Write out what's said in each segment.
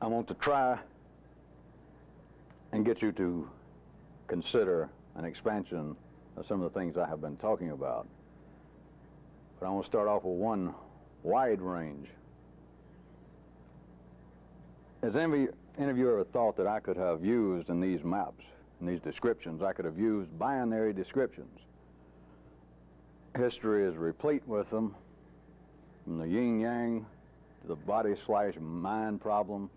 I want to try and get you to consider an expansion of some of the things I have been talking about. But I want to start off with one wide range. Has any of you ever thought that I could have used in these maps, in these descriptions, I could have used binary descriptions? History is replete with them, from the yin-yang to the body/mind problem,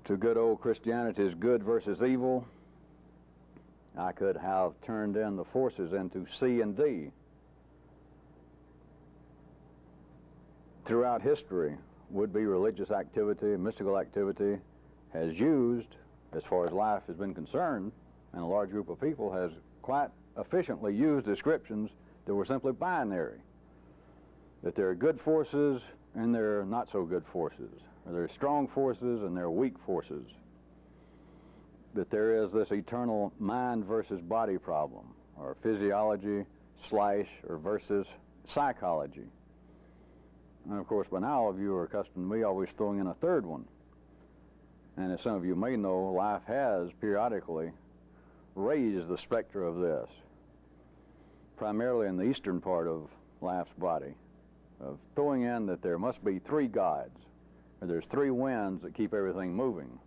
to good old Christianity's good versus evil. I could have turned in the forces into C and D. Throughout history, would-be religious activity, mystical activity has used, as far as life has been concerned, and a large group of people has quite efficiently used descriptions that were simply binary. That there are good forces and there are not so good forces. Or there are strong forces and there are weak forces. That there is this eternal mind versus body problem, or physiology / or versus psychology. And of course, by now, all of you are accustomed to me always throwing in a third one. And as some of you may know, life has periodically raised the specter of this, primarily in the eastern part of life's body, of throwing in that there must be three gods, or there's three winds that keep everything moving.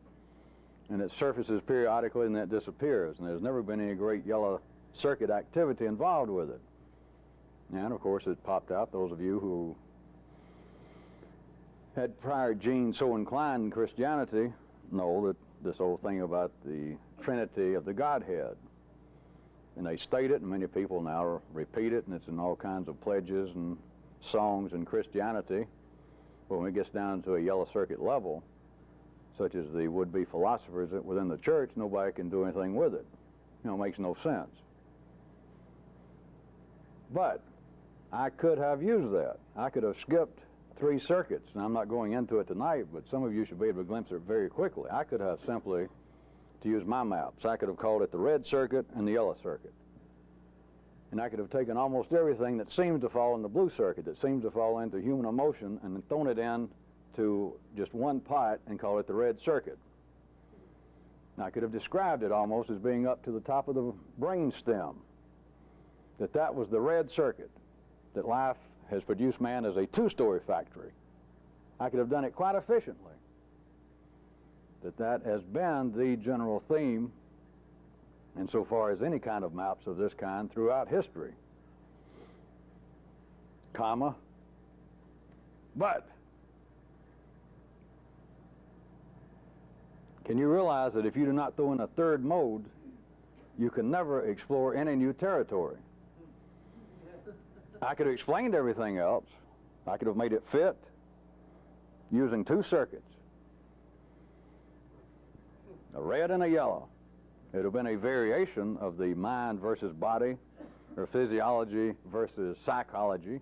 And it surfaces periodically and then it disappears, and there's never been any great yellow circuit activity involved with it. And of course, it popped out, those of you who had prior genes so inclined in Christianity know that this old thing about the Trinity of the Godhead. And they state it, and many people now repeat it, and it's in all kinds of pledges and songs in Christianity. But when it gets down to a yellow circuit level, such as the would-be philosophers within the church, nobody can do anything with it. You know, it makes no sense. But I could have used that. I could have skipped 3 circuits, and I'm not going into it tonight, but some of you should be able to glimpse it very quickly. I could have simply, to use my maps, I could have called it the red circuit and the yellow circuit. And I could have taken almost everything that seemed to fall in the blue circuit, that seemed to fall into human emotion, and then thrown it in to just one pot and called it the red circuit. And I could have described it almost as being up to the top of the brain stem, that was the red circuit, that life has produced man as a 2-story factory. I could have done it quite efficiently. That has been the general theme insofar as any kind of maps of this kind throughout history. Comma, but can you realize that if you do not throw in a third mode, you can never explore any new territory? I could have explained everything else. I could have made it fit using 2 circuits, a red and a yellow. It would have been a variation of the mind versus body, or physiology versus psychology.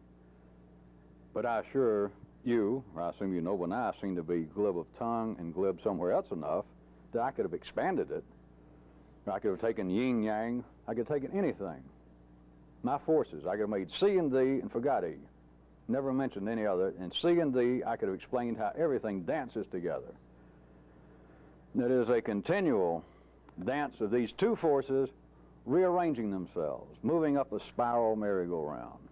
But I assure you, or I assume you know by now, I seem to be glib of tongue and glib somewhere else enough that I could have expanded it. I could have taken yin-yang. I could have taken anything. My forces, I could have made C and D and forgot E. Never mentioned any other. And C and D, I could have explained how everything dances together. That is a continual dance of these 2 forces rearranging themselves, moving up a spiral merry-go-round.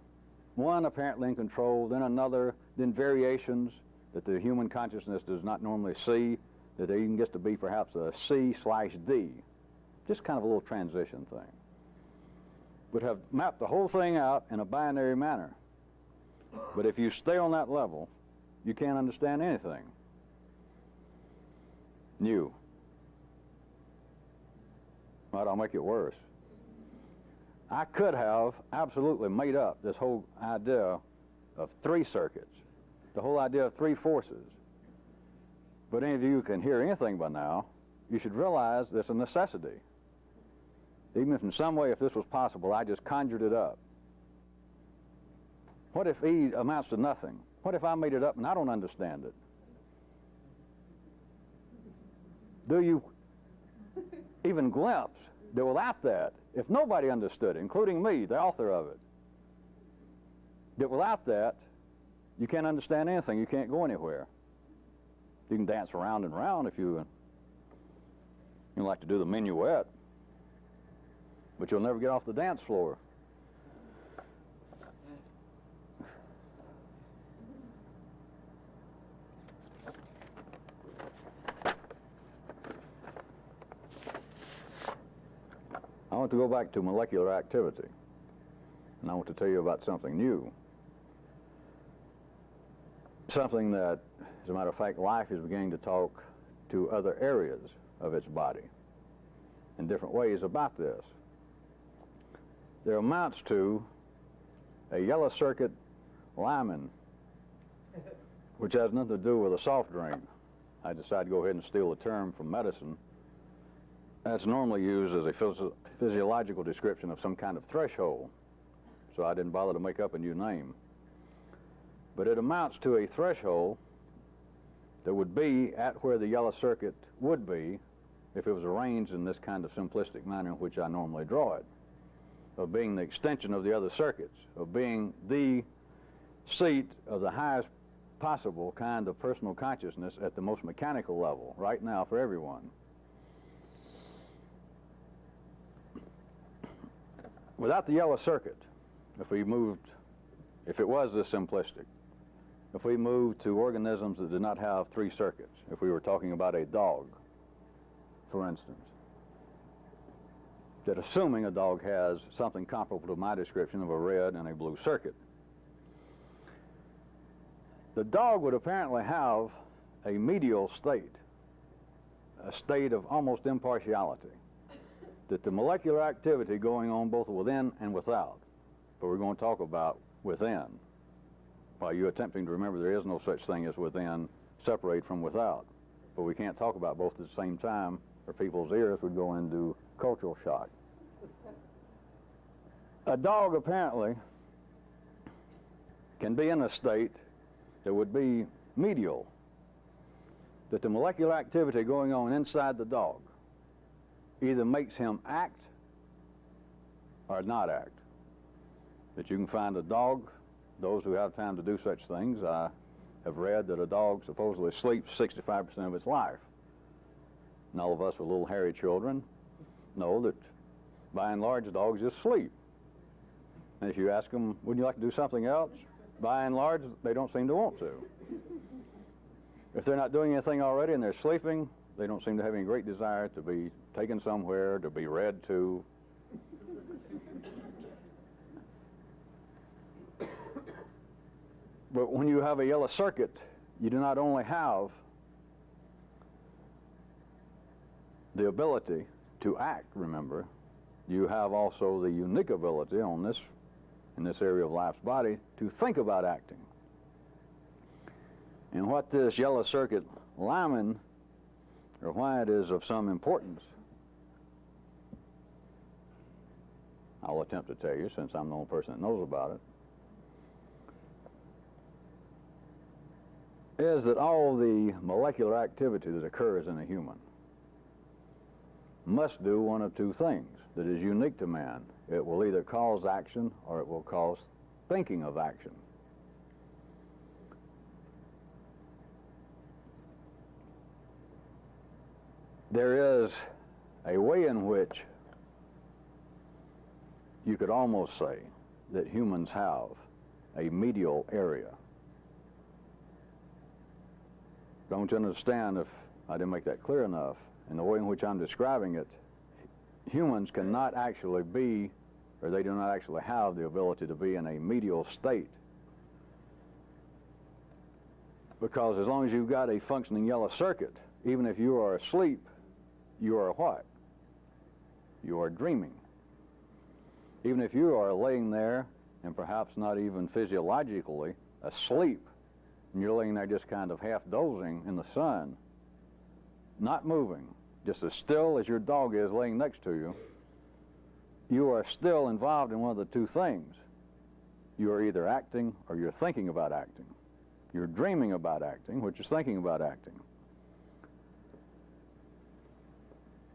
One apparently in control, then another, then variations that the human consciousness does not normally see, that there even gets to be perhaps a C/D. Just kind of a little transition thing. Would have mapped the whole thing out in a binary manner. But if you stay on that level, you can't understand anything new. Right, I'll make it worse. I could have absolutely made up this whole idea of 3 circuits, the whole idea of 3 forces. But any of you who can hear anything by now, you should realize there's a necessity. Even if in some way, if this was possible, I just conjured it up. What if E amounts to nothing? What if I made it up and I don't understand it? Do you even glimpse that without that, if nobody understood it, including me, the author of it, that without that, you can't understand anything, you can't go anywhere. You can dance around and round if you like to do the minuet, but you'll never get off the dance floor. I want to go back to molecular activity, and I want to tell you about something new. Something that, as a matter of fact, life is beginning to talk to other areas of its body in different ways about this. There amounts to a yellow circuit lining, which has nothing to do with a soft drink. I decided to go ahead and steal a term from medicine that's normally used as a physiological description of some kind of threshold, so I didn't bother to make up a new name. But it amounts to a threshold that would be at where the yellow circuit would be if it was arranged in this kind of simplistic manner in which I normally draw it, of being the extension of the other circuits, of being the seat of the highest possible kind of personal consciousness at the most mechanical level right now for everyone. Without the yellow circuit, if it was this simplistic, if we moved to organisms that did not have three circuits, if we were talking about a dog, for instance, that assuming a dog has something comparable to my description of a red and a blue circuit, the dog would apparently have a medial state, a state of almost impartiality, that the molecular activity going on both within and without, but we're going to talk about within, while you're attempting to remember there is no such thing as within, separate from without. But we can't talk about both at the same time, or people's ears would go into cultural shock. A dog apparently can be in a state that would be medial, that the molecular activity going on inside the dog either makes him act or not act. That you can find a dog, those who have time to do such things, I have read that a dog supposedly sleeps 65% of its life. And all of us with little hairy children know that by and large dogs just sleep. And if you ask them, wouldn't you like to do something else? By and large, they don't seem to want to. If they're not doing anything already and they're sleeping, they don't seem to have any great desire to be taken somewhere, to be read to. But when you have a yellow circuit, you do not only have the ability to act, remember, you have also the unique ability in this area of life's body to think about acting. And what this yellow circuit lining, or why it is of some importance, I'll attempt to tell you since I'm the only person that knows about it, is that all the molecular activity that occurs in a human must do one of two things that is unique to man. It will either cause action or it will cause thinking of action. There is a way in which you could almost say that humans have a medial area. Don't you understand if I didn't make that clear enough? In the way in which I'm describing it, humans cannot actually be, or they do not actually have the ability to be in a medial state. Because as long as you've got a functioning yellow circuit, even if you are asleep, you are what? You are dreaming. Even if you are laying there, and perhaps not even physiologically asleep, and you're laying there just kind of half dozing in the sun, not moving, just as still as your dog is laying next to you, you are still involved in one of the two things. You are either acting or you're thinking about acting. You're dreaming about acting, which is thinking about acting.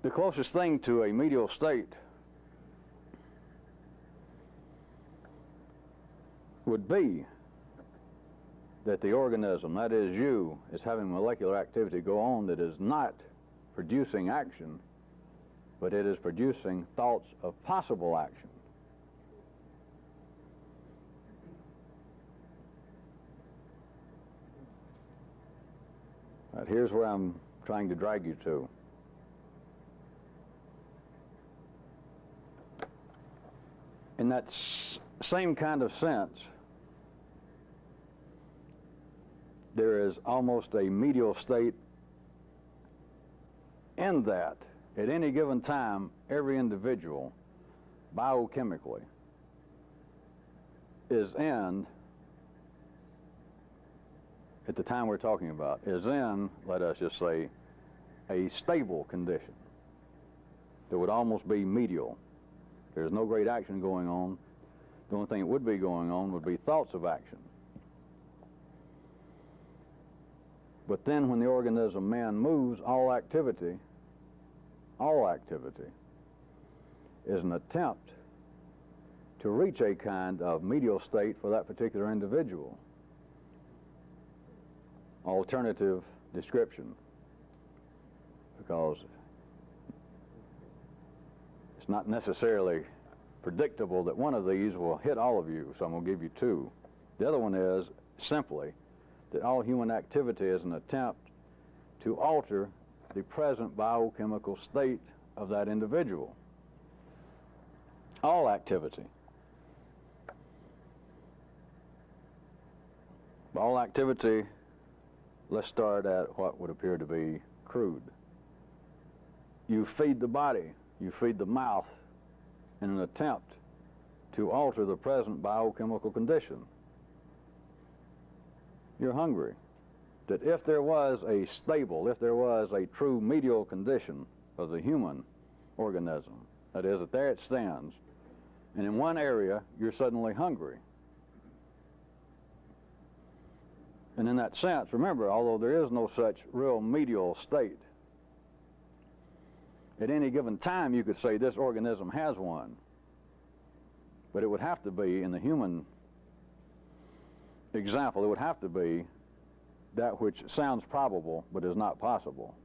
The closest thing to a medial state would be that the organism, that is you, is having molecular activity go on that is not producing action, but it is producing thoughts of possible action. Right, here's where I'm trying to drag you to. In that same kind of sense, there is almost a medial state in that at any given time, every individual, biochemically, is in, at the time we're talking about, is in, let us just say, a stable condition that would almost be medial. There's no great action going on. The only thing that would be going on would be thoughts of action. But then when the organism man moves, all activity is an attempt to reach a kind of medial state for that particular individual. Alternative description, because it's not necessarily predictable that one of these will hit all of you, so I'm going to give you two. The other one is simply that all human activity is an attempt to alter the present biochemical state of that individual. All activity. All activity, let's start at what would appear to be crude. You feed the body, you feed the mouth in an attempt to alter the present biochemical condition. You're hungry. That if there was a stable, if there was a true medial condition of the human organism, that is, that there it stands, and in one area you're suddenly hungry. And in that sense, remember, although there is no such real medial state, at any given time you could say this organism has one. But it would have to be, in the human example, it would have to be that which sounds probable but is not possible.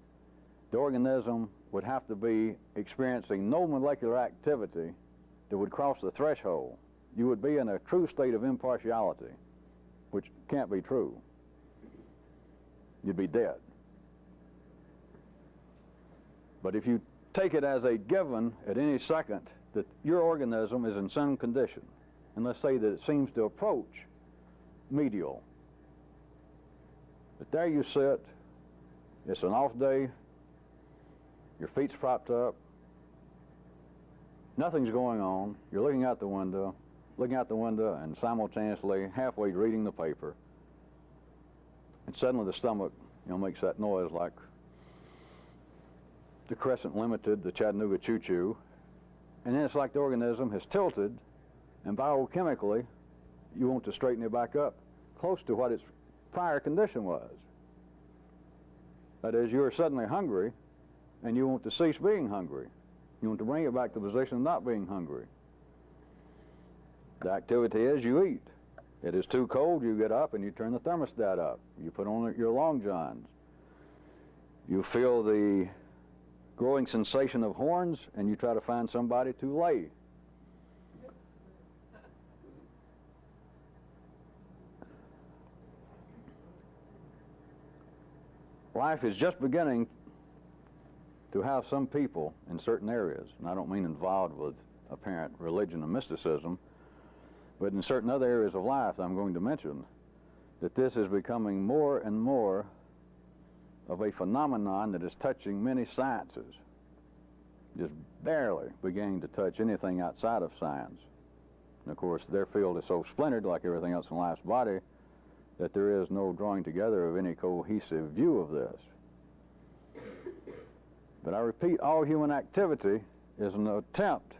The organism would have to be experiencing no molecular activity that would cross the threshold. You would be in a true state of impartiality, which can't be true. You'd be dead. But if you take it as a given at any second that your organism is in some condition, and let's say that it seems to approach medial, but there you sit, it's an off day, your feet's propped up, nothing's going on, you're looking out the window and simultaneously halfway reading the paper, and suddenly the stomach, makes that noise like the Crescent Limited, the Chattanooga Choo-Choo, and then it's like the organism has tilted, and biochemically you want to straighten it back up close to what its prior condition was. That is, you're suddenly hungry, and you want to cease being hungry. You want to bring it back to the position of not being hungry. The activity is you eat. It is too cold, you get up and you turn the thermostat up. You put on your long johns. You feel the growing sensation of horns, and you try to find somebody to lay. Life is just beginning to have some people in certain areas, and I don't mean involved with apparent religion and mysticism, but in certain other areas of life I'm going to mention, that this is becoming more and more of a phenomenon that is touching many sciences, just barely beginning to touch anything outside of science. And of course, their field is so splintered, like everything else in life's body, that there is no drawing together of any cohesive view of this. But I repeat, all human activity is an attempt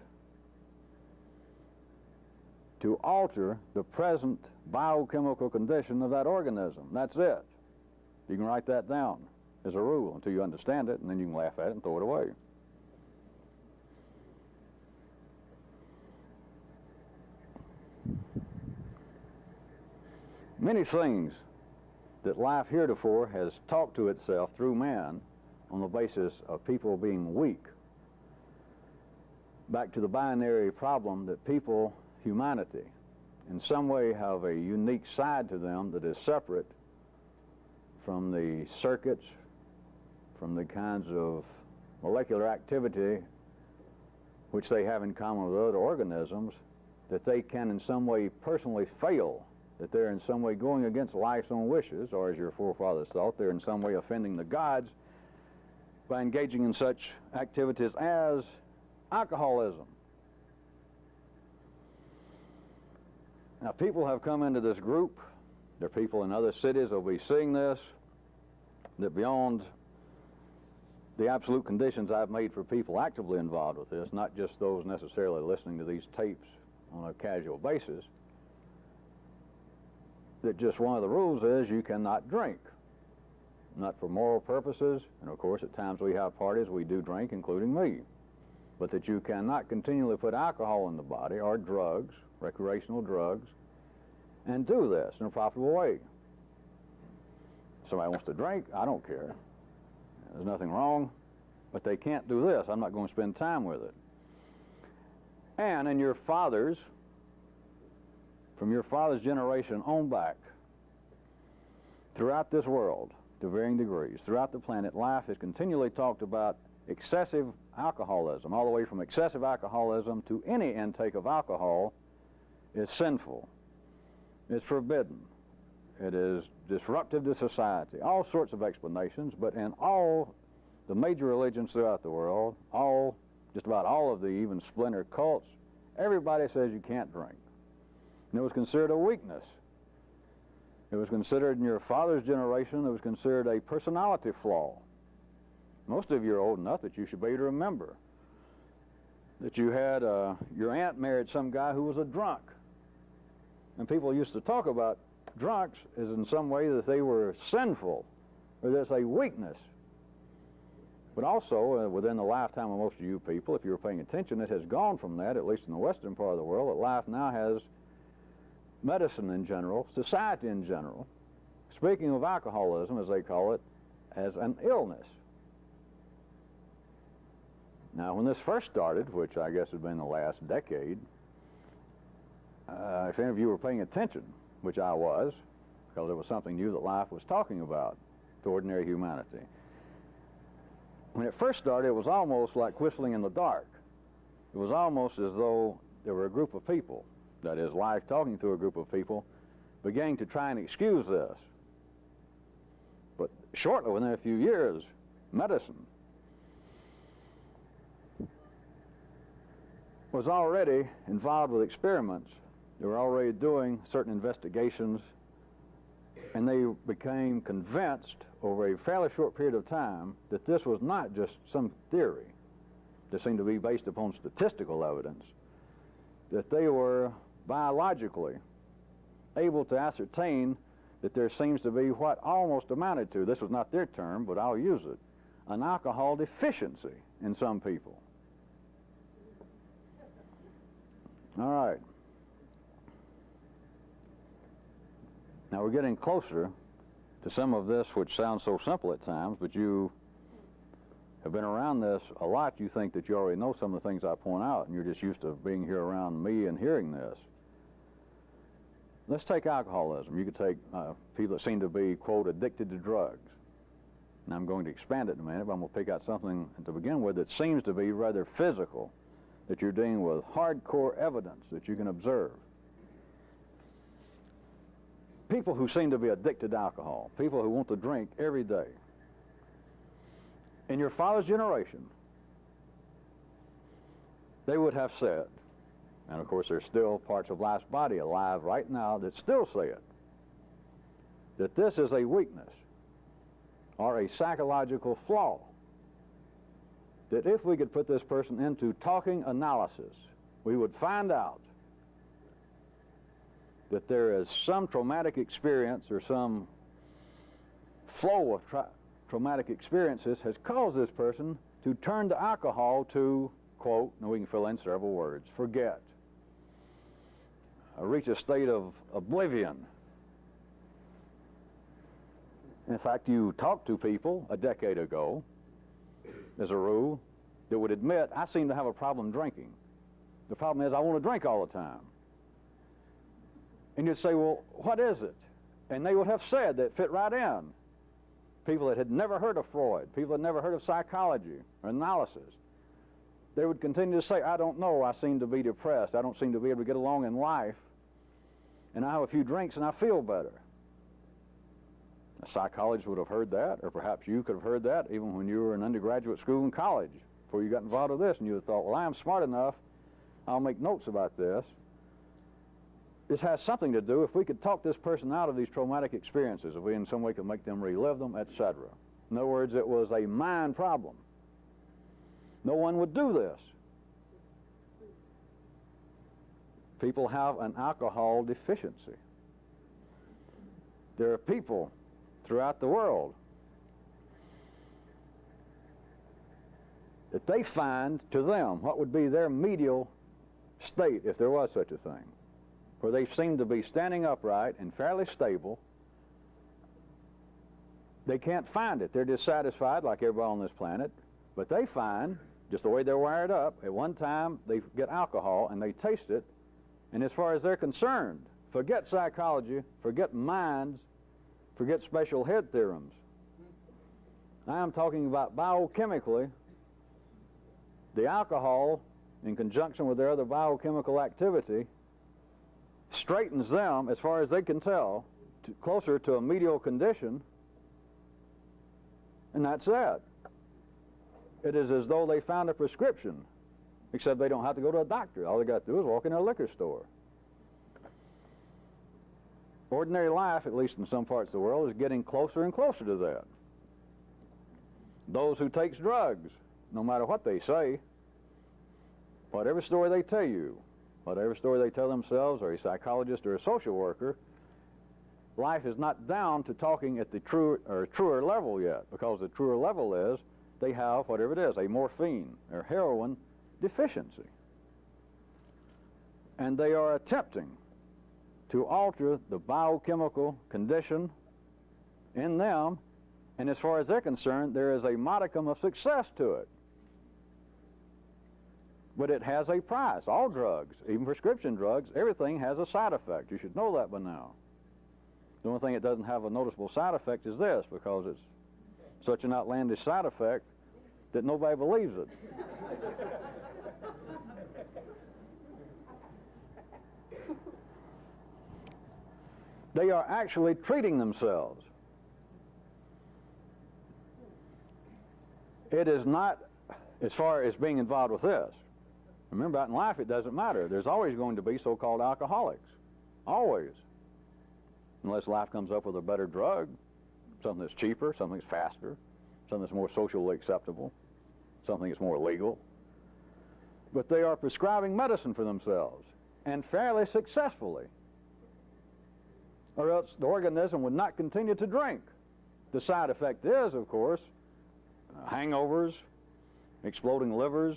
to alter the present biochemical condition of that organism. That's it. You can write that down as a rule until you understand it, and then you can laugh at it and throw it away. Many things that life heretofore has talked to itself through man on the basis of people being weak. Back to the binary problem that people, humanity, in some way have a unique side to them that is separate from the circuits, from the kinds of molecular activity which they have in common with other organisms, that they can in some way personally fail, that they're in some way going against life's own wishes, or as your forefathers thought, they're in some way offending the gods by engaging in such activities as alcoholism. Now, people have come into this group. There are people in other cities that will be seeing this, that beyond the absolute conditions I've made for people actively involved with this, not just those necessarily listening to these tapes on a casual basis, that just one of the rules is you cannot drink. Not for moral purposes, and of course at times we have parties we do drink, including me, but that you cannot continually put alcohol in the body or drugs, recreational drugs, and do this in a profitable way. If somebody wants to drink, I don't care. There's nothing wrong, but they can't do this. I'm not going to spend time with it. And in your fathers, from your father's generation on back, throughout this world, to varying degrees, throughout the planet, life has continually talked about excessive alcoholism, all the way from excessive alcoholism to any intake of alcohol is sinful. It's forbidden. It is disruptive to society. All sorts of explanations, but in all the major religions throughout the world, just about all of the even splinter cults, everybody says you can't drink. And it was considered a weakness. It was considered in your father's generation, it was considered a personality flaw. Most of you are old enough that you should be able to remember that you had, your aunt married some guy who was a drunk. And people used to talk about drunks as in some way that they were sinful, or that's a weakness. But also, within the lifetime of most of you people, if you were paying attention, it has gone from that, at least in the western part of the world, that life now has medicine in general, society in general, speaking of alcoholism, as they call it, as an illness. Now, when this first started, which I guess had been the last decade, if any of you were paying attention, which I was, because it was something new that life was talking about to ordinary humanity. When it first started, it was almost like whistling in the dark. It was almost as though there were a group of people, that is, life talking through a group of people, beginning to try and excuse this. But shortly, within a few years, medicine was already involved with experiments. They were already doing certain investigations, and they became convinced over a fairly short period of time that this was not just some theory that seemed to be based upon statistical evidence, that they were biologically able to ascertain that there seems to be what almost amounted to, this was not their term, but I'll use it, an alcohol deficiency in some people. All right. Now we're getting closer to some of this which sounds so simple at times, but you have been around this a lot. You think that you already know some of the things I point out, and you're just used to being here around me and hearing this. Let's take alcoholism. You could take people that seem to be, quote, addicted to drugs. And I'm going to expand it in a minute, but I'm going to pick out something to begin with that seems to be rather physical, that you're dealing with hardcore evidence that you can observe. People who seem to be addicted to alcohol, people who want to drink every day. In your father's generation, they would have said, and of course there's still parts of life's body alive right now that still say it, that this is a weakness or a psychological flaw. That if we could put this person into talking analysis, we would find out that there is some traumatic experience or some flow of traumatic experiences has caused this person to turn to alcohol to, quote, and we can fill in several words, forget, reach a state of oblivion. In fact, you talk to people a decade ago, as a rule, that would admit, I seem to have a problem drinking. The problem is I want to drink all the time. And you'd say, well, what is it? And they would have said that fit right in. People that had never heard of Freud, people that had never heard of psychology or analysis, they would continue to say, I don't know, I seem to be depressed, I don't seem to be able to get along in life, and I have a few drinks and I feel better. A psychologist would have heard that, or perhaps you could have heard that even when you were in undergraduate school and college, before you got involved with this, and you would have thought, well, I am smart enough, I'll make notes about this. This has something to do, if we could talk this person out of these traumatic experiences, if we in some way could make them relive them, etc. In other words, it was a mind problem. No one would do this. People have an alcohol deficiency. There are people throughout the world that they find, to them, what would be their medial state, if there was such a thing, where they seem to be standing upright and fairly stable. They can't find it. They're dissatisfied like everybody on this planet, but they find, just the way they're wired up, at one time they get alcohol and they taste it, and as far as they're concerned, forget psychology, forget minds, forget special head theorems. I'm talking about biochemically, the alcohol, in conjunction with their other biochemical activity, straightens them, as far as they can tell, closer to a medial condition, and that's that. It is as though they found a prescription, except they don't have to go to a doctor. All they got to do is walk in a liquor store. Ordinary life, at least in some parts of the world, is getting closer and closer to that. Those who take drugs, no matter what they say, whatever story they tell you, whatever story they tell themselves, or a psychologist or a social worker, life is not down to talking at the truer level yet, because the truer level is they have, whatever it is, a morphine or heroin deficiency. And they are attempting to alter the biochemical condition in them, and as far as they're concerned, there is a modicum of success to it. But it has a price. All drugs, even prescription drugs, everything has a side effect. You should know that by now. The only thing it doesn't have a noticeable side effect is this, because it's such an outlandish side effect that nobody believes it. They are actually treating themselves. It is not, as far as being involved with this. Remember, out in life, it doesn't matter. There's always going to be so-called alcoholics. Always. Unless life comes up with a better drug, something that's cheaper, something that's faster, something that's more socially acceptable, something that's more legal. But they are prescribing medicine for themselves, and fairly successfully. Or else the organism would not continue to drink. The side effect is, of course, hangovers, exploding livers,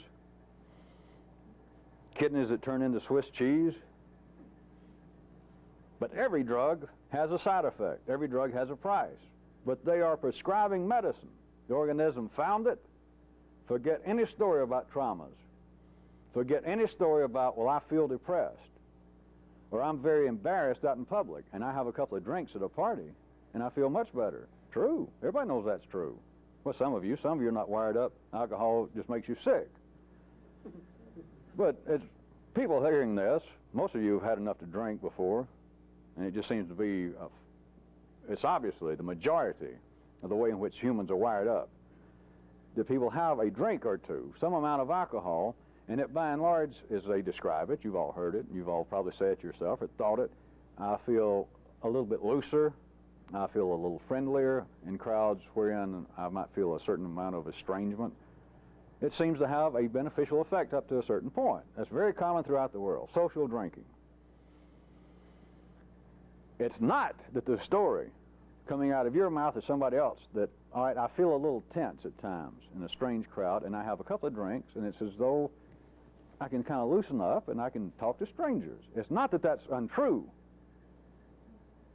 kidneys that turn into Swiss cheese. But every drug has a side effect. Every drug has a price. But they are prescribing medicine. The organism found it. Forget any story about traumas. Forget any story about, well, I feel depressed, or I'm very embarrassed out in public, and I have a couple of drinks at a party, and I feel much better. True. Everybody knows that's true. Well, some of you are not wired up. Alcohol just makes you sick. But it's people hearing this, most of you have had enough to drink before, and it just seems to be, it's obviously the majority of the way in which humans are wired up. That people have a drink or two, some amount of alcohol, and it by and large, as they describe it, you've all heard it, you've all probably said it yourself or thought it, I feel a little bit looser, I feel a little friendlier in crowds wherein I might feel a certain amount of estrangement. It seems to have a beneficial effect up to a certain point. That's very common throughout the world, social drinking. It's not that the story coming out of your mouth or somebody else that, all right, I feel a little tense at times in a strange crowd, and I have a couple of drinks, and it's as though I can kind of loosen up and I can talk to strangers. It's not that that's untrue.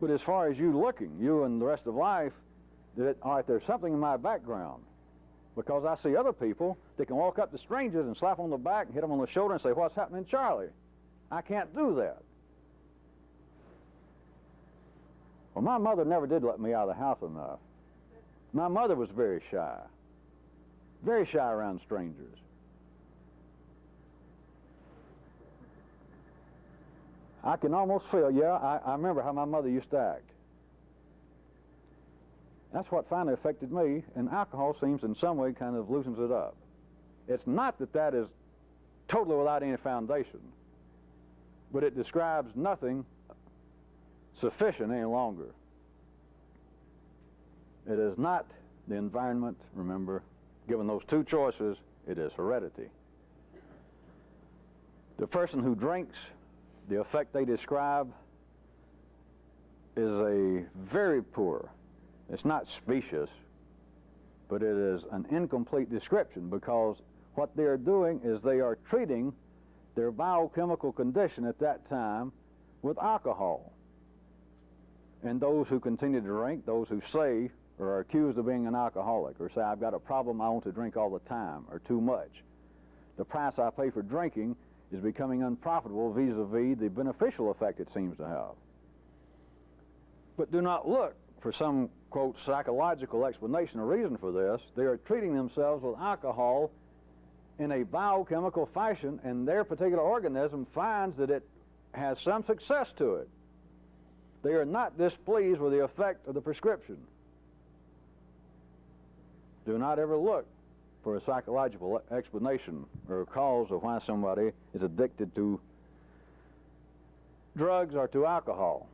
But as far as you looking, you and the rest of life, that, all right, there's something in my background, because I see other people that can walk up to strangers and slap them on the back and hit them on the shoulder and say, "What's happening, Charlie?" I can't do that. Well, my mother never did let me out of the house enough. My mother was very shy around strangers. I can almost feel, I remember how my mother used to act. That's what finally affected me, and alcohol seems in some way kind of loosens it up. It's not that that is totally without any foundation, but it describes nothing sufficient any longer. It is not the environment, remember, given those two choices, it is heredity. The person who drinks, the effect they describe is a very poor, it's not specious, but it is an incomplete description, because what they're doing is they are treating their biochemical condition at that time with alcohol. And those who continue to drink, those who say or are accused of being an alcoholic, or say, "I've got a problem, I want to drink all the time," or too much, the price I pay for drinking is becoming unprofitable vis-a-vis the beneficial effect it seems to have. But do not look for some, quote, psychological explanation or reason for this. They are treating themselves with alcohol in a biochemical fashion, and their particular organism finds that it has some success to it. They are not displeased with the effect of the prescription. Do not ever look for a psychological explanation or a cause of why somebody is addicted to drugs or to alcohol.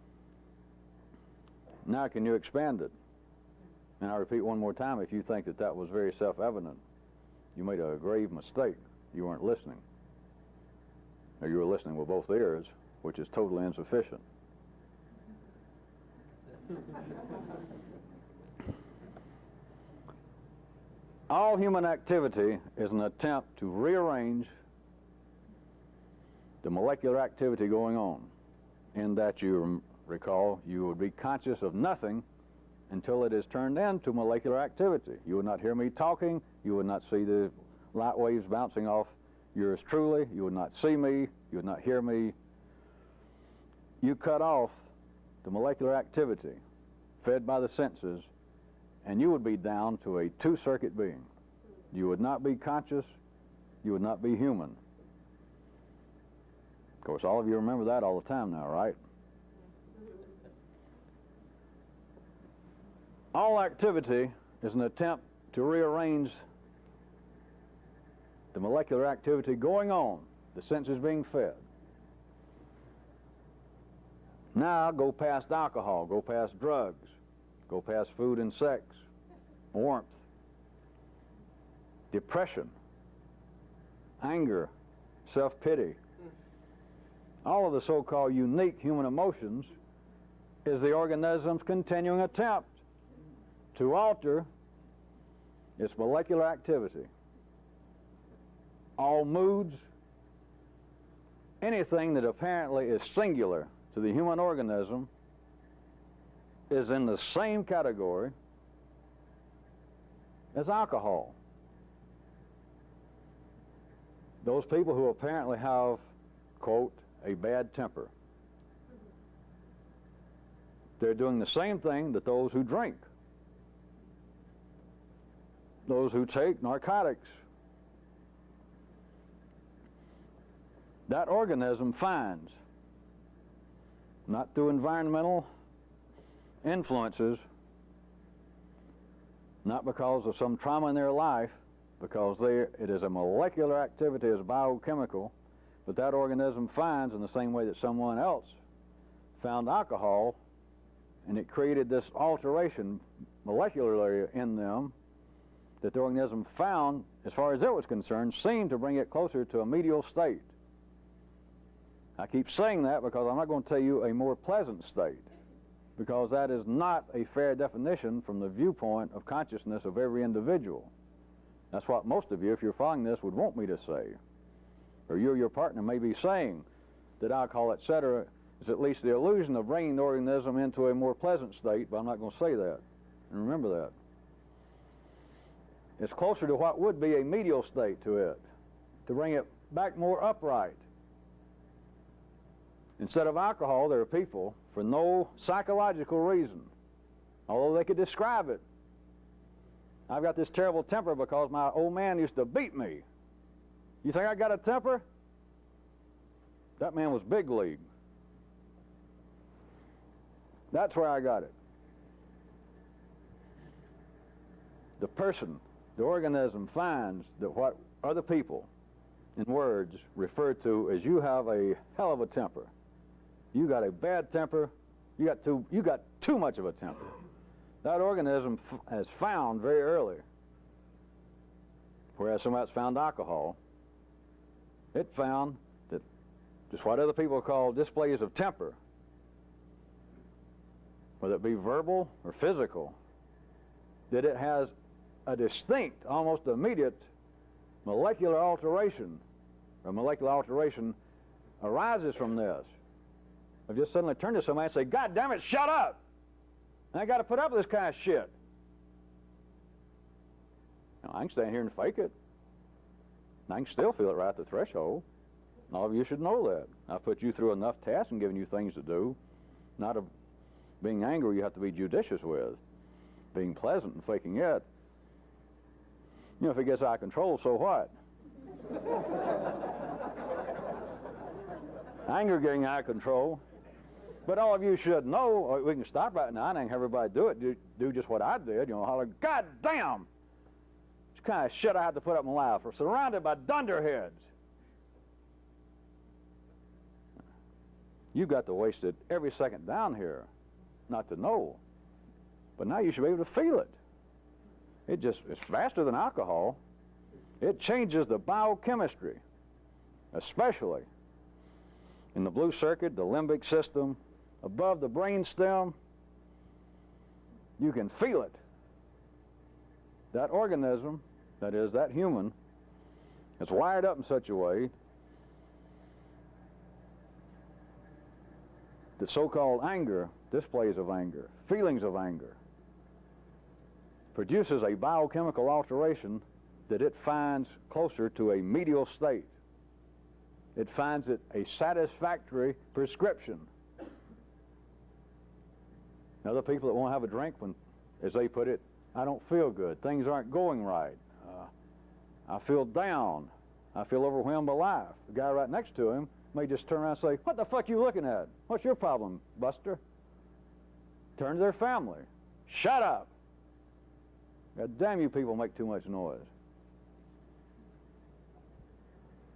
Now can you expand it? And I repeat one more time, if you think that that was very self-evident, you made a grave mistake. You weren't listening. Or you were listening with both ears, which is totally insufficient. All human activity is an attempt to rearrange the molecular activity going on, in that you recall you would be conscious of nothing until it is turned into molecular activity. You would not hear me talking, you would not see the light waves bouncing off yours truly, you would not see me, you would not hear me. You cut off the molecular activity fed by the senses, and you would be down to a two-circuit being. You would not be conscious, you would not be human. Of course, all of you remember that all the time now, right? All activity is an attempt to rearrange the molecular activity going on, the senses being fed. Now go past alcohol, go past drugs, go past food and sex, warmth, depression, anger, self-pity. All of the so-called unique human emotions is the organism's continuing attempt to alter its molecular activity. All moods, anything that apparently is singular to the human organism, is in the same category as alcohol. Those people who apparently have, quote, a bad temper, they're doing the same thing that those who drink, those who take narcotics. That organism finds, not through environmental influences, not because of some trauma in their life, because it is a molecular activity, is biochemical, but that organism finds in the same way that someone else found alcohol, and it created this alteration molecularly in them that the organism found, as far as it was concerned, seemed to bring it closer to a medial state. I keep saying that because I'm not going to tell you a more pleasant state, because that is not a fair definition from the viewpoint of consciousness of every individual. That's what most of you, if you're following this, would want me to say. Or you or your partner may be saying that alcohol, etc., is at least the illusion of bringing the organism into a more pleasant state, but I'm not going to say that. and remember that. It's closer to what would be a medial state to it, to bring it back more upright. Instead of alcohol, there are people, for no psychological reason, although they could describe it. I've got this terrible temper because my old man used to beat me. You think I got a temper? That man was big league. That's where I got it. The person, the organism finds that what other people, in words, refer to as you have a hell of a temper. You got a bad temper. You got too much of a temper. That organism has found very early, whereas somebody that's found alcohol, it found that just what other people call displays of temper, whether it be verbal or physical, that it has a distinct, almost immediate molecular alteration. A molecular alteration arises from this. I've just suddenly turned to somebody and say, God damn it, shut up! And I got to put up with this kind of shit. Now, I can stand here and fake it. And I can still feel it right at the threshold. And all of you should know that. I've put you through enough tests and given you things to do. Not of being angry you have to be judicious with. Being pleasant and faking it. You know, if it gets out of control, so what? Anger getting out of control. But all of you should know, we can stop right now and have everybody do it, do just what I did, you know, holler, God damn! It's kind of shit I have to put up in my life. We're surrounded by dunderheads. You've got to waste it every second down here not to know. But now you should be able to feel it. It's faster than alcohol. It changes the biochemistry, especially in the blue circuit, the limbic system, above the brain stem. You can feel it. That organism, that is, that human, is wired up in such a way that so-called anger, displays of anger, feelings of anger, produces a biochemical alteration that it finds closer to a medial state. It finds it a satisfactory prescription. Other people that won't have a drink when, as they put it, I don't feel good. Things aren't going right. I feel down. I feel overwhelmed by life. The guy right next to him may just turn around and say, what the fuck you looking at? What's your problem, Buster? Turn to their family. Shut up. God damn, you people make too much noise.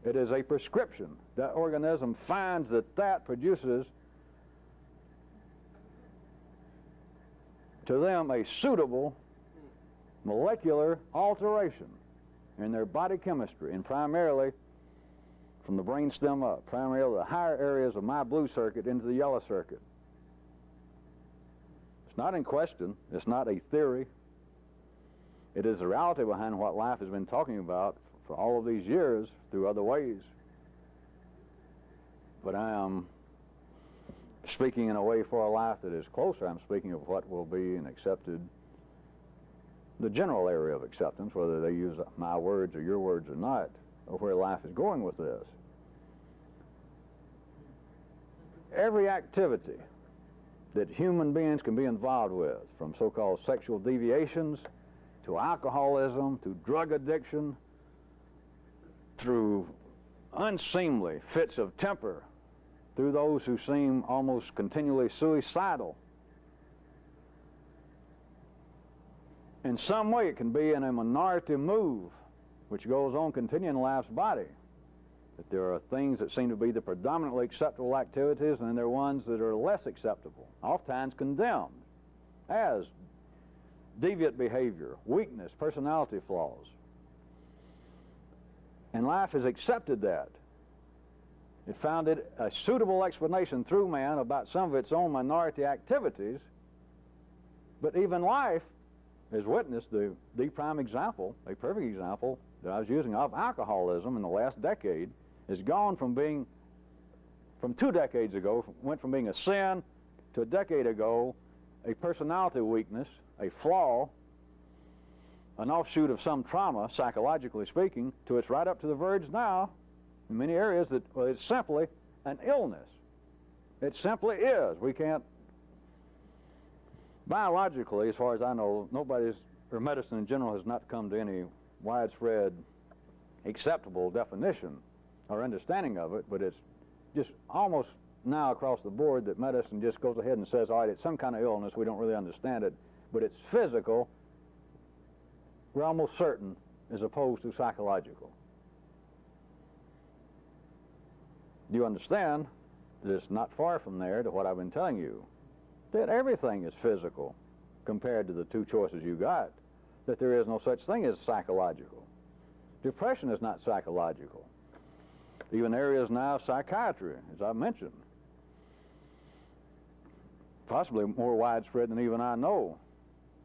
It is a prescription. That organism finds that produces to them a suitable molecular alteration in their body chemistry, and primarily from the brain stem up, primarily the higher areas of my blue circuit into the yellow circuit. It's not in question. It's not a theory. It is the reality behind what life has been talking about for all of these years through other ways. But I am speaking in a way for a life that is closer. I'm speaking of what will be an accepted, the general area of acceptance, whether they use my words or your words or not, or where life is going with this. Every activity that human beings can be involved with, from so-called sexual deviations to alcoholism, to drug addiction, through unseemly fits of temper, through those who seem almost continually suicidal. In some way it can be in a minority move which goes on continuing in life's body. That there are things that seem to be the predominantly acceptable activities, and there are ones that are less acceptable, oftentimes condemned as deviant behavior, weakness, personality flaws. And life has accepted that. It found it a suitable explanation through man about some of its own minority activities. But even life has witnessed the prime example, a perfect example that I was using of alcoholism in the last decade, has gone from 2 decades ago, went from being a sin to a decade ago, a personality weakness, a flaw, an offshoot of some trauma, psychologically speaking, to it's right up to the verge now, in many areas, that well, it's simply an illness. It simply is. We can't, biologically, as far as I know, nobody's, or medicine in general, has not come to any widespread acceptable definition or understanding of it, but it's just almost now across the board that medicine just goes ahead and says, all right, it's some kind of illness, we don't really understand it, but it's physical, we're almost certain, as opposed to psychological. Do you understand that it's not far from there to what I've been telling you, that everything is physical compared to the two choices you got, that there is no such thing as psychological. Depression is not psychological. Even areas now of psychiatry, as I mentioned, possibly more widespread than even I know,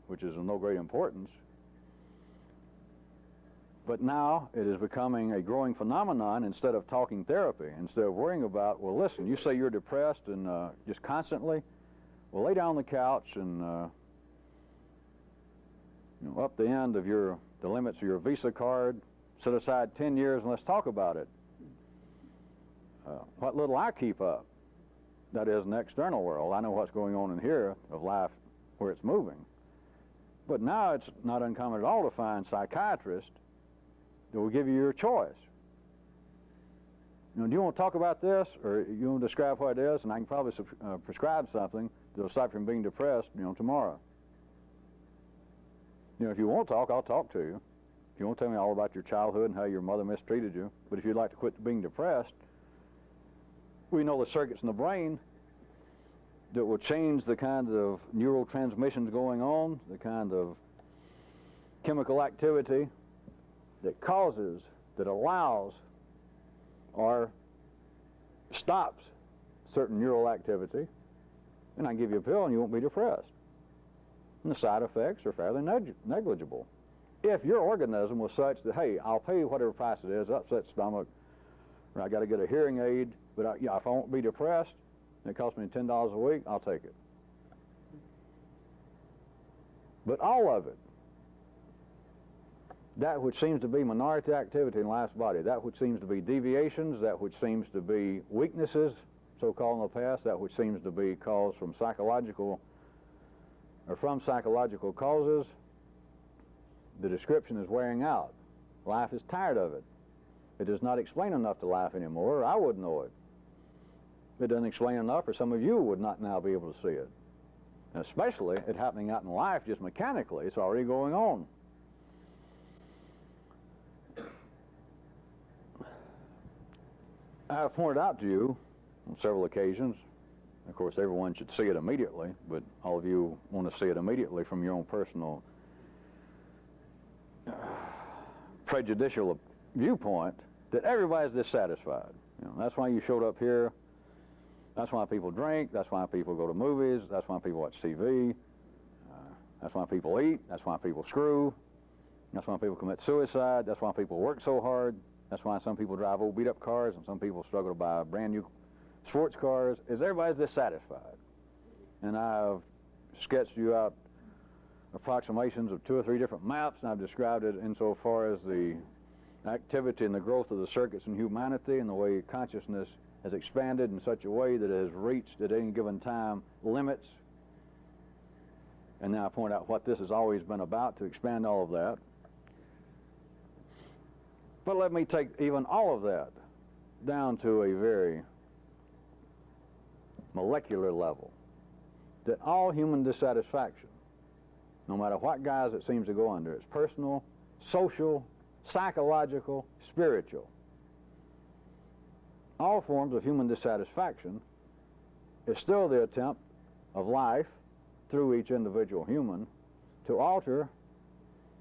which is of no great importance. But now it is becoming a growing phenomenon. Instead of talking therapy, instead of worrying about, well, listen, you say you're depressed and just constantly, well, lay down on the couch and up the end of the limits of your Visa card, set aside 10 years and let's talk about it. What little I keep up, that is, in the external world, I know what's going on in here of life where it's moving. But now it's not uncommon at all to find psychiatrists that will give you your choice. Do you want to talk about this, or you want to describe what it is, and I can probably prescribe something that will stop you from being depressed, tomorrow. If you won't talk, I'll talk to you. If you won't tell me all about your childhood and how your mother mistreated you, but if you'd like to quit being depressed, we know the circuits in the brain that will change the kinds of neurotransmissions going on, the kind of chemical activity that causes, that allows, or stops certain neural activity, and I give you a pill and you won't be depressed. And the side effects are fairly negligible. If your organism was such that, hey, I'll pay you whatever price it is, upset stomach, or I got to get a hearing aid, but if I won't be depressed, and it costs me $10 a week, I'll take it. But all of it, that which seems to be minority activity in life's body, that which seems to be deviations, that which seems to be weaknesses, so-called in the past, that which seems to be caused from psychological causes, the description is wearing out. Life is tired of it. It does not explain enough to life anymore, or I wouldn't know it. It doesn't explain enough, or some of you would not now be able to see it. And especially it happening out in life just mechanically. It's already going on. I have pointed out to you on several occasions, of course everyone should see it immediately, but all of you want to see it immediately from your own personal prejudicial viewpoint, that everybody's dissatisfied. That's why you showed up here. That's why people drink. That's why people go to movies. That's why people watch TV. That's why people eat. That's why people screw. That's why people commit suicide. That's why people work so hard. That's why some people drive old beat-up cars and some people struggle to buy brand new sports cars, is everybody's dissatisfied. And I've sketched you out approximations of 2 or 3 different maps, and I've described it insofar as the activity and the growth of the circuits in humanity and the way consciousness has expanded in such a way that it has reached at any given time limits. And now I point out what this has always been about, to expand all of that. But let me take even all of that down to a very molecular level, that all human dissatisfaction, no matter what guise it seems to go under, it's personal, social, psychological, spiritual. All forms of human dissatisfaction is still the attempt of life, through each individual human, to alter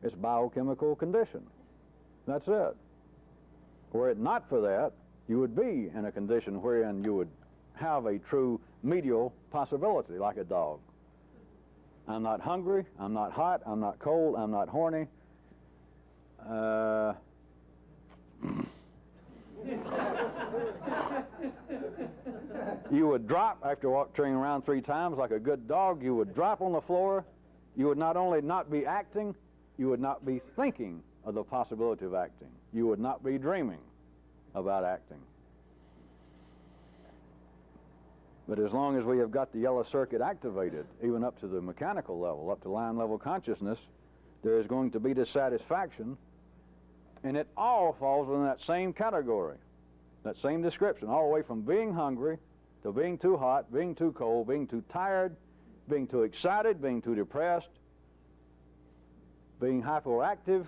its biochemical condition. That's it. Were it not for that, you would be in a condition wherein you would have a true medial possibility, like a dog. I'm not hungry, I'm not hot, I'm not cold, I'm not horny. You would drop, after turning around 3 times like a good dog, you would drop on the floor you would not only not be acting, you would not be thinking of the possibility of acting. You would not be dreaming about acting. But as long as we have got the yellow circuit activated, even up to the mechanical level, up to line level consciousness, there is going to be dissatisfaction, and it all falls within that same category, that same description, all the way from being hungry to being too hot, being too cold, being too tired, being too excited, being too depressed, being hyperactive,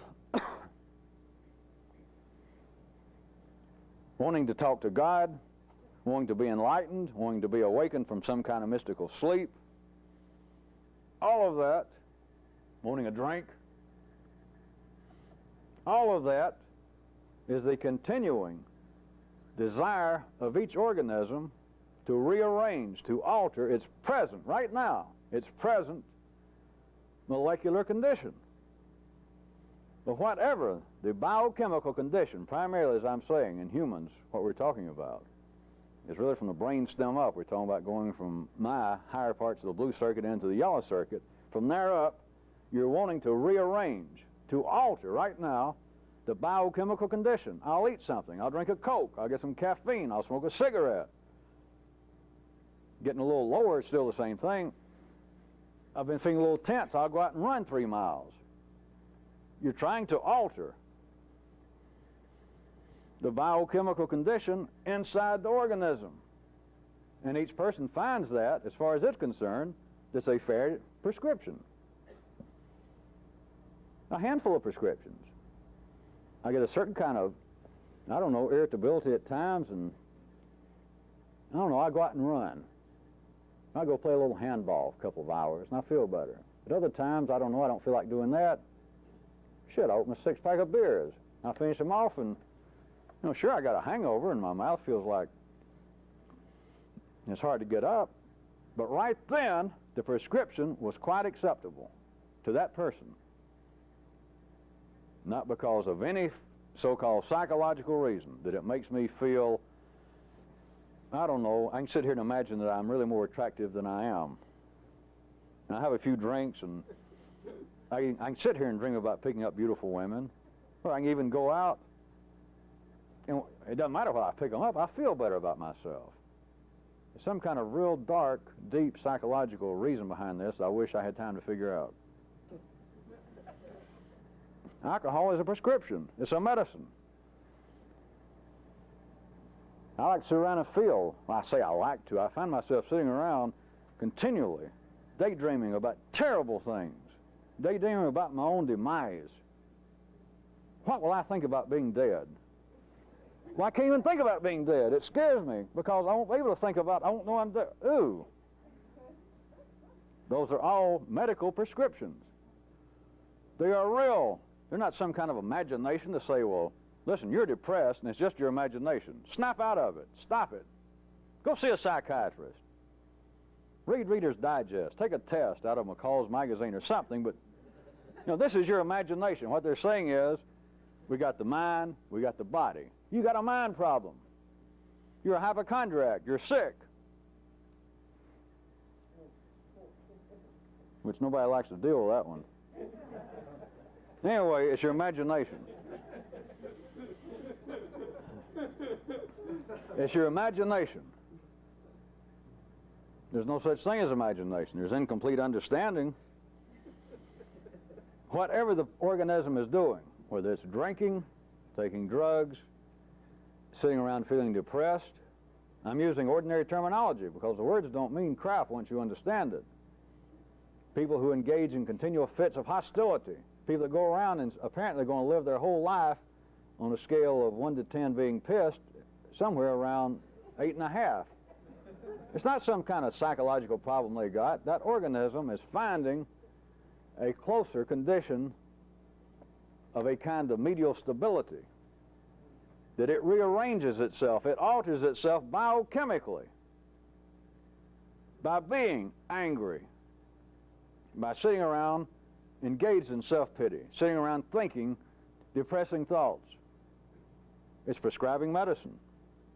wanting to talk to God, wanting to be enlightened, wanting to be awakened from some kind of mystical sleep, all of that, wanting a drink, all of that is the continuing desire of each organism to rearrange, to alter its present, right now, its present molecular condition. But whatever the biochemical condition, primarily as I'm saying in humans, what we're talking about, is really from the brain stem up. We're talking about going from my higher parts of the blue circuit into the yellow circuit. From there up, you're wanting to rearrange, to alter right now the biochemical condition. I'll eat something. I'll drink a Coke. I'll get some caffeine. I'll smoke a cigarette. Getting a little lower, it's still the same thing. I've been feeling a little tense. I'll go out and run 3 miles. You're trying to alter the biochemical condition inside the organism. And each person finds that, as far as it's concerned, that's a fair prescription. A handful of prescriptions. I get a certain kind of, I don't know, irritability at times, and I don't know, I go out and run. I go play a little handball a couple of hours, and I feel better. At other times, I don't know, I don't feel like doing that. Shit, I open a 6-pack of beers. I finish them off, and, you know, sure, I got a hangover, and my mouth feels like it's hard to get up. But right then, the prescription was quite acceptable to that person. Not because of any so-called psychological reason that it makes me feel, I don't know, I can sit here and imagine that I'm really more attractive than I am. And I have a few drinks, and I can sit here and dream about picking up beautiful women, or I can even go out, and it doesn't matter what I pick them up, I feel better about myself. There's some kind of real dark, deep psychological reason behind this I wish I had time to figure out. Alcohol is a prescription. It's a medicine. I like to sit around and feel, well, I say I like to, I find myself sitting around continually daydreaming about terrible things, daydreaming about my own demise. What will I think about being dead? Well, I can't even think about being dead. It scares me because I won't be able to think about, I won't know I'm dead. Ooh. Those are all medical prescriptions. They are real. They're not some kind of imagination to say, well, listen, you're depressed and it's just your imagination. Snap out of it. Stop it. Go see a psychiatrist. Read Reader's Digest. Take a test out of McCall's magazine or something, but you know, this is your imagination. What they're saying is, we got the mind, we got the body. You got a mind problem. You're a hypochondriac. You're sick. Which nobody likes to deal with that one. Anyway, it's your imagination. It's your imagination. There's no such thing as imagination. There's incomplete understanding. Whatever the organism is doing, whether it's drinking, taking drugs, sitting around feeling depressed, I'm using ordinary terminology because the words don't mean crap once you understand it. People who engage in continual fits of hostility, people that go around and apparently going to live their whole life on a scale of 1 to 10 being pissed, somewhere around 8.5. It's not some kind of psychological problem they got. That organism is finding a closer condition of a kind of medial stability, that it rearranges itself, it alters itself biochemically by being angry, by sitting around engaged in self-pity, sitting around thinking depressing thoughts. It's prescribing medicine,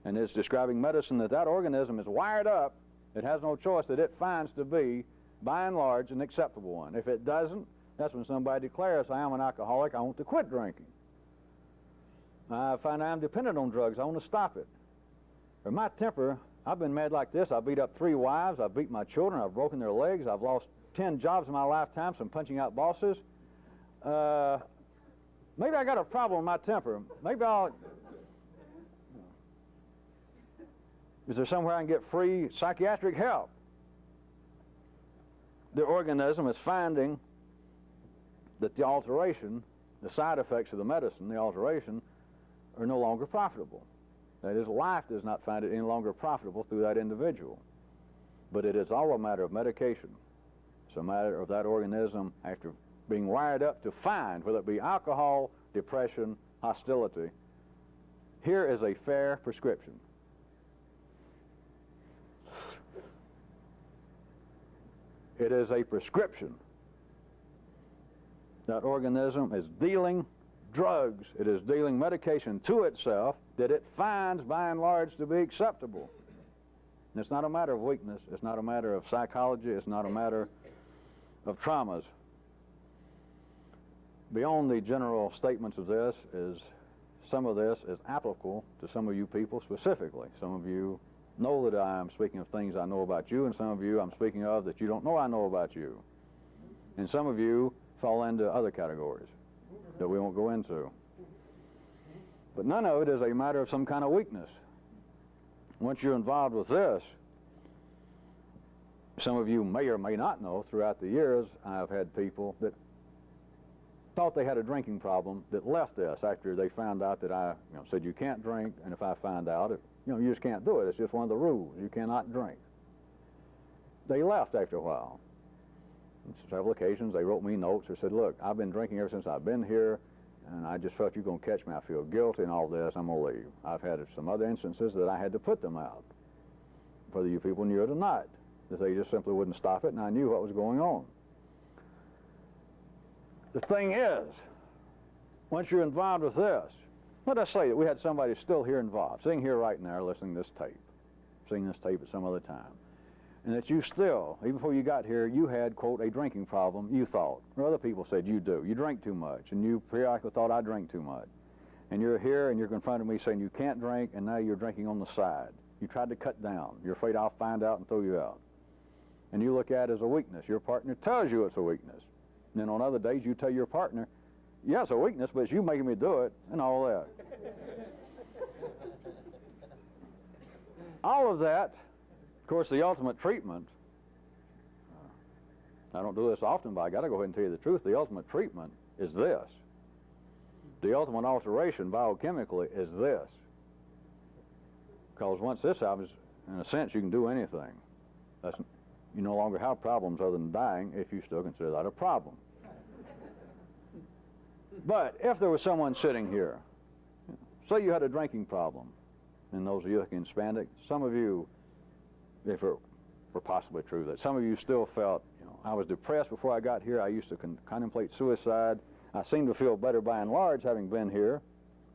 and it's describing medicine that organism is wired up. It has no choice that it finds to be by and large, an acceptable one. If it doesn't, that's when somebody declares, I am an alcoholic, I want to quit drinking. I find I'm dependent on drugs, I want to stop it. Or my temper, I've been mad like this. I beat up 3 wives, I've beat my children, I've broken their legs, I've lost 10 jobs in my lifetime from punching out bosses. Maybe I got a problem with my temper. Maybe is there somewhere I can get free psychiatric help? The organism is finding that the alteration, the side effects of the medicine, the alteration, are no longer profitable. That is, life does not find it any longer profitable through that individual. But it is all a matter of medication. It's a matter of that organism, after being wired up to find, whether it be alcohol, depression, hostility, here is a fair prescription. It is a prescription. That organism is dealing drugs, it is dealing medication to itself that it finds by and large to be acceptable. And it's not a matter of weakness, it's not a matter of psychology, it's not a matter of traumas. Beyond the general statements of this is, some of this is applicable to some of you people specifically. Some of you know that I am speaking of things I know about you, and some of you I'm speaking of that you don't know I know about you. And some of you fall into other categories that we won't go into. But none of it is a matter of some kind of weakness. Once you're involved with this, some of you may or may not know, throughout the years, I've had people that thought they had a drinking problem that left this after they found out that I said you can't drink, and if I find out, you just can't do it. It's just one of the rules. You cannot drink. They left after a while. On several occasions, they wrote me notes or said, look, I've been drinking ever since I've been here, and I just felt you're going to catch me. I feel guilty and all this. I'm going to leave. I've had some other instances that I had to put them out, whether you people knew it or not, that they just simply wouldn't stop it, and I knew what was going on. The thing is, once you're involved with this, let us say that we had somebody still here involved, sitting here right now listening to this tape, seeing this tape at some other time, and that you still, even before you got here, you had, quote, a drinking problem, you thought, or other people said you do. You drink too much, and you periodically thought I drink too much. And you're here and you're confronting me saying you can't drink, and now you're drinking on the side. You tried to cut down. You're afraid I'll find out and throw you out. And you look at it as a weakness. Your partner tells you it's a weakness. And then on other days you tell your partner, yeah, it's a weakness, but it's you making me do it, and all that. All of that, of course, the ultimate treatment, I don't do this often, but I got to go ahead and tell you the truth. The ultimate treatment is this. The ultimate alteration biochemically is this. Because once this happens, in a sense, you can do anything. You no longer have problems other than dying if you still consider that a problem. But if there was someone sitting here, say you had a drinking problem, and those of you that can expand it, some of you, if it were possibly true, that some of you still felt, I was depressed before I got here, I used to contemplate suicide, I seem to feel better by and large having been here,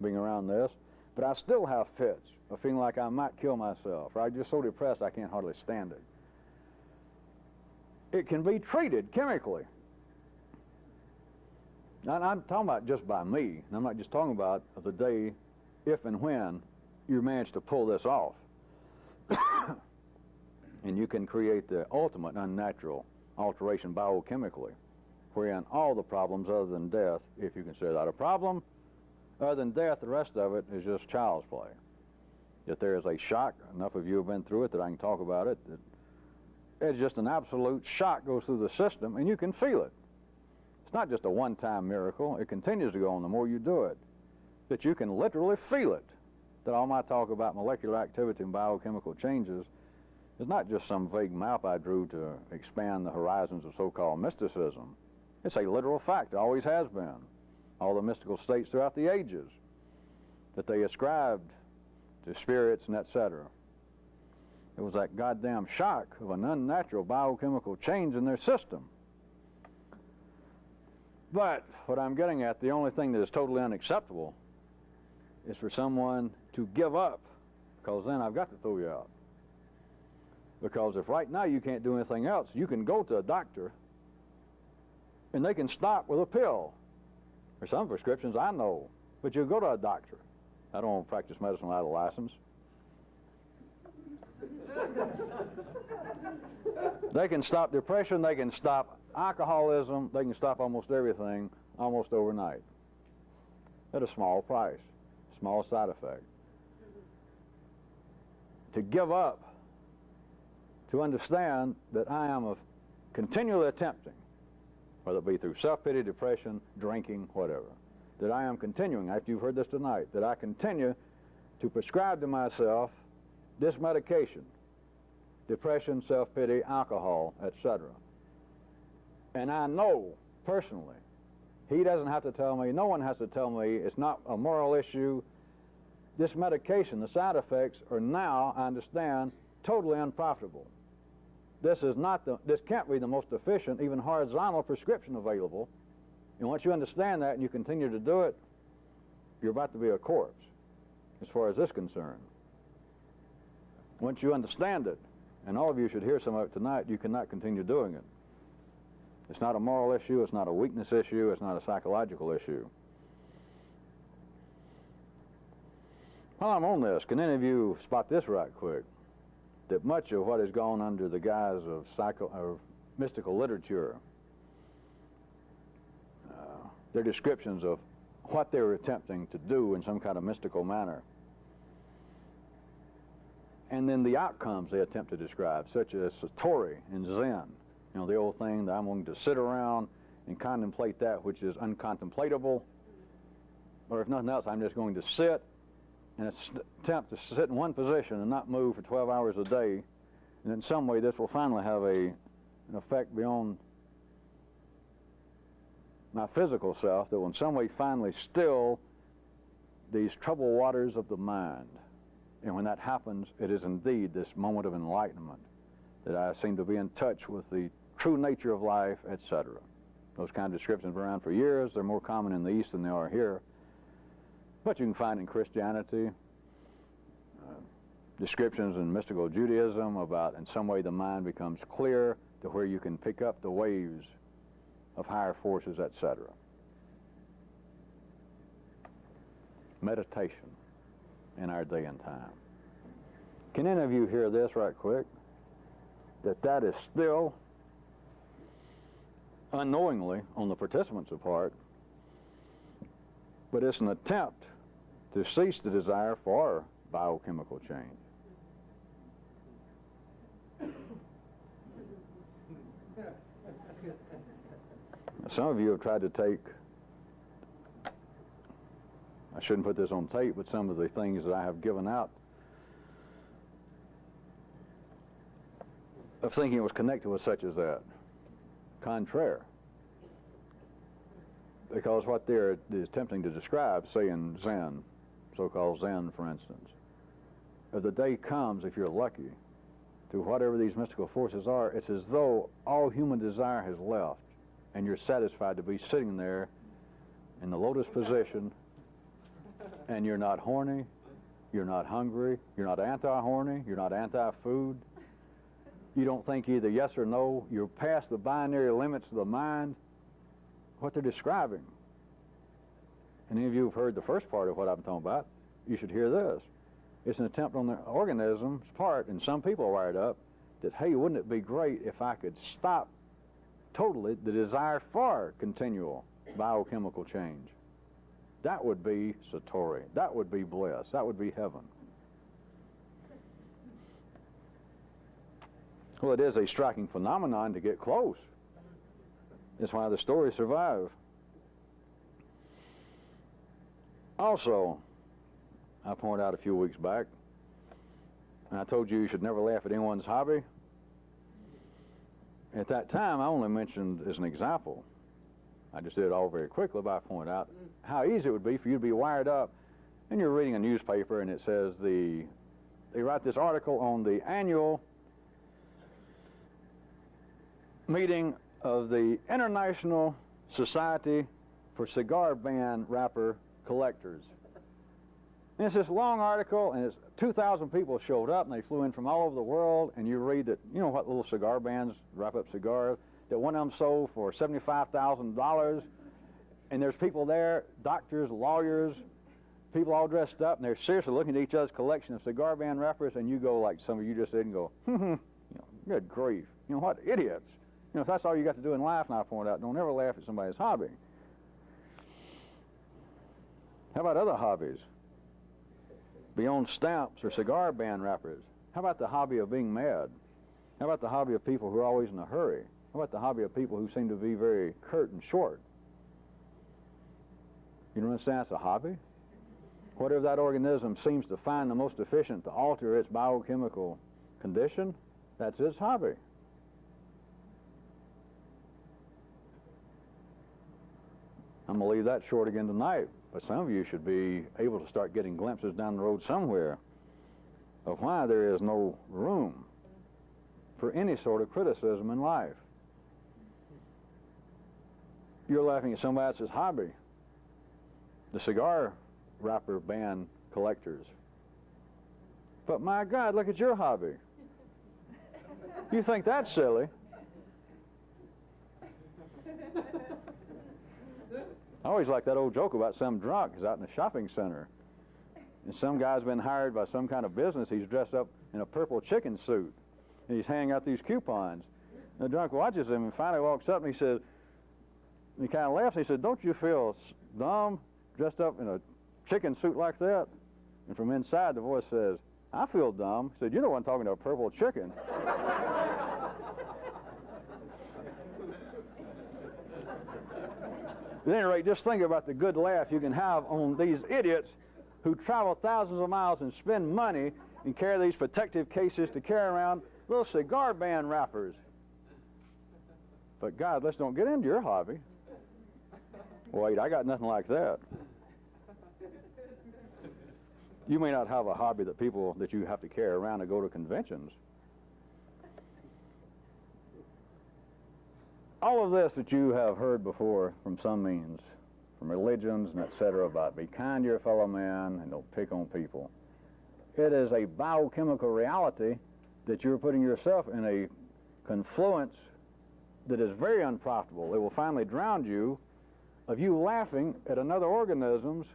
being around this, but I still have fits of feeling like I might kill myself, or I'm just so depressed I can't hardly stand it. It can be treated chemically. Now, I'm talking about just by me, and I'm not just talking about the day if and when you manage to pull this off. And you can create the ultimate unnatural alteration biochemically, wherein all the problems other than death, if you consider that a problem, other than death, the rest of it is just child's play. If there is a shock, enough of you have been through it that I can talk about it, that it's just an absolute shock goes through the system, and you can feel it. It's not just a one-time miracle. It continues to go on the more you do it, that you can literally feel it. That all my talk about molecular activity and biochemical changes is not just some vague map I drew to expand the horizons of so-called mysticism. It's a literal fact. It always has been. All the mystical states throughout the ages that they ascribed to spirits and etc. It was that goddamn shock of an unnatural biochemical change in their system. But what I'm getting at, the only thing that is totally unacceptable is for someone to give up, because then I've got to throw you out. Because if right now you can't do anything else, you can go to a doctor and they can stop with a pill. There's some prescriptions I know, but you go to a doctor. I don't practice medicine without a license. They can stop depression, they can stop alcoholism, they can stop almost everything almost overnight at a small price, small side effect. To give up, to understand that I am continually attempting, whether it be through self-pity, depression, drinking, whatever, that I am continuing, after you've heard this tonight, that I continue to prescribe to myself this medication, depression, self-pity, alcohol, etc. And I know personally, he doesn't have to tell me, no one has to tell me, it's not a moral issue. This medication, the side effects are now, I understand, totally unprofitable. This can't be the most efficient, even horizontal prescription available. And once you understand that and you continue to do it, you're about to be a corpse, as far as this is concerned. Once you understand it, and all of you should hear some of it tonight, you cannot continue doing it. It's not a moral issue, it's not a weakness issue, it's not a psychological issue. While I'm on this, can any of you spot this right quick? That much of what has gone under the guise of mystical literature, their descriptions of what they were attempting to do in some kind of mystical manner, and then the outcomes they attempt to describe, such as satori and Zen. You know, the old thing that I'm going to sit around and contemplate that which is uncontemplatable, or if nothing else, I'm just going to sit and attempt to sit in one position and not move for 12 hours a day, and in some way this will finally have an effect beyond my physical self that will in some way finally still these troubled waters of the mind. And when that happens, it is indeed this moment of enlightenment that I seem to be in touch with the true nature of life, etc. Those kind of descriptions have been around for years. They're more common in the East than they are here. But you can find in Christianity descriptions in mystical Judaism about in some way the mind becomes clear to where you can pick up the waves of higher forces, etc. Meditation in our day and time. Can any of you hear this right quick? That is still, unknowingly, on the participants' part, but it's an attempt to cease the desire for biochemical change. Some of you have tried to take, I shouldn't put this on tape, but some of the things that I have given out of thinking it was connected with such as that. Contraire. Because what they're attempting to describe, say in Zen, so-called Zen, for instance, if the day comes, if you're lucky, to whatever these mystical forces are, it's as though all human desire has left, and you're satisfied to be sitting there in the lotus position, and you're not horny, you're not hungry, you're not anti-horny, you're not anti-food. You don't think either yes or no. You're past the binary limits of the mind. What they're describing. And any of you have heard the first part of what I'm talking about, you should hear this. It's an attempt on the organism's part, and some people are wired up, that, hey, wouldn't it be great if I could stop totally the desire for continual biochemical change? That would be satori. That would be bliss. That would be heaven. Well, it is a striking phenomenon to get close. That's why the stories survive. Also, I pointed out a few weeks back, and I told you should never laugh at anyone's hobby. At that time, I only mentioned as an example. I just did it all very quickly, but I pointed out how easy it would be for you to be wired up, and you're reading a newspaper, and it says they write this article on the annual meeting of the International Society for Cigar Band Wrapper Collectors. And it's this long article, and it's 2,000 people showed up, and they flew in from all over the world, and you read that, you know what little cigar bands, wrap-up cigars, that one of them sold for $75,000, and there's people there, doctors, lawyers, people all dressed up, and they're seriously looking at each other's collection of cigar band wrappers, and you go like some of you just did and go, you know, good grief. You know what, idiots. You know, if that's all you got to do in life, and I point out, don't ever laugh at somebody's hobby. How about other hobbies? Beyond stamps or cigar band wrappers. How about the hobby of being mad? How about the hobby of people who are always in a hurry? How about the hobby of people who seem to be very curt and short? You don't understand that's a hobby? Whatever that organism seems to find the most efficient to alter its biochemical condition, that's its hobby. I'm going to leave that short again tonight, but some of you should be able to start getting glimpses down the road somewhere of why there is no room for any sort of criticism in life. You're laughing at somebody else's hobby. The cigar wrapper band collectors. But my God, look at your hobby. You think that's silly? I always like that old joke about some drunk who's out in a shopping center, and some guy's been hired by some kind of business. He's dressed up in a purple chicken suit, and he's handing out these coupons. And the drunk watches him and finally walks up and he says, and he kind of laughs, and he said, "Don't you feel dumb dressed up in a chicken suit like that?" And from inside the voice says, "I feel dumb." He said, "You're the one talking to a purple chicken." At any rate, just think about the good laugh you can have on these idiots who travel thousands of miles and spend money and carry these protective cases to carry around little cigar band wrappers. But God, let's don't get into your hobby. Wait, I got nothing like that. You may not have a hobby that you have to carry around to go to conventions. All of this that you have heard before from some means, from religions and etc., about be kind to your fellow man and don't pick on people. It is a biochemical reality that you're putting yourself in a confluence that is very unprofitable. It will finally drown you of you laughing at another organism's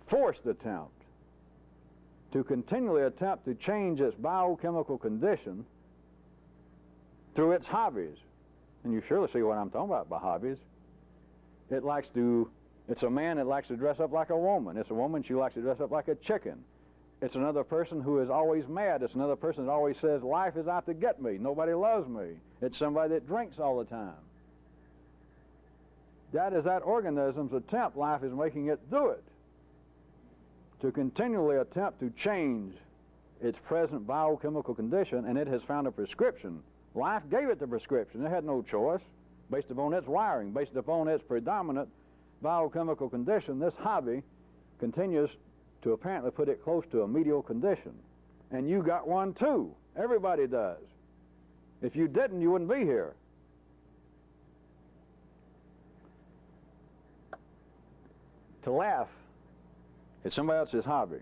forced attempt to continually attempt to change its biochemical condition through its hobbies. And you surely see what I'm talking about by hobbies. It's a man that likes to dress up like a woman. It's a woman, she likes to dress up like a chicken. It's another person who is always mad. It's another person that always says, life is out to get me. Nobody loves me. It's somebody that drinks all the time. That is that organism's attempt. Life is making it do it. To continually attempt to change its present biochemical condition, and it has found a prescription. Life gave it the prescription. It had no choice. Based upon its wiring, based upon its predominant biochemical condition, this hobby continues to apparently put it close to a medial condition. And you got one too. Everybody does. If you didn't, you wouldn't be here. To laugh at somebody else's hobby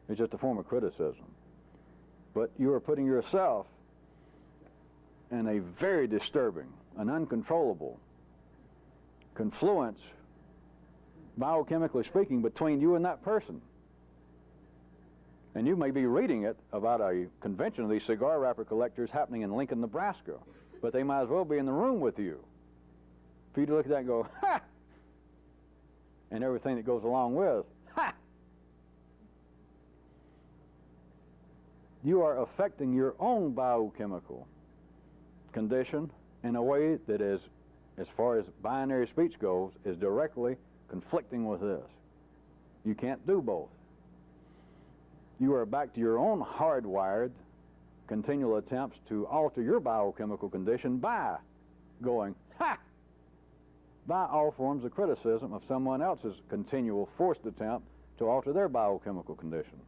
is just a form of criticism. But you are putting yourself in a very disturbing, an uncontrollable confluence, biochemically speaking, between you and that person. And you may be reading it about a convention of these cigar wrapper collectors happening in Lincoln, Nebraska, but they might as well be in the room with you for you to look at that and go, ha! And everything that goes along with, ha! You are affecting your own biochemical condition in a way that is, as far as binary speech goes, is directly conflicting with this. You can't do both. You are back to your own hardwired continual attempts to alter your biochemical condition by going, ha! By all forms of criticism of someone else's continual forced attempt to alter their biochemical condition.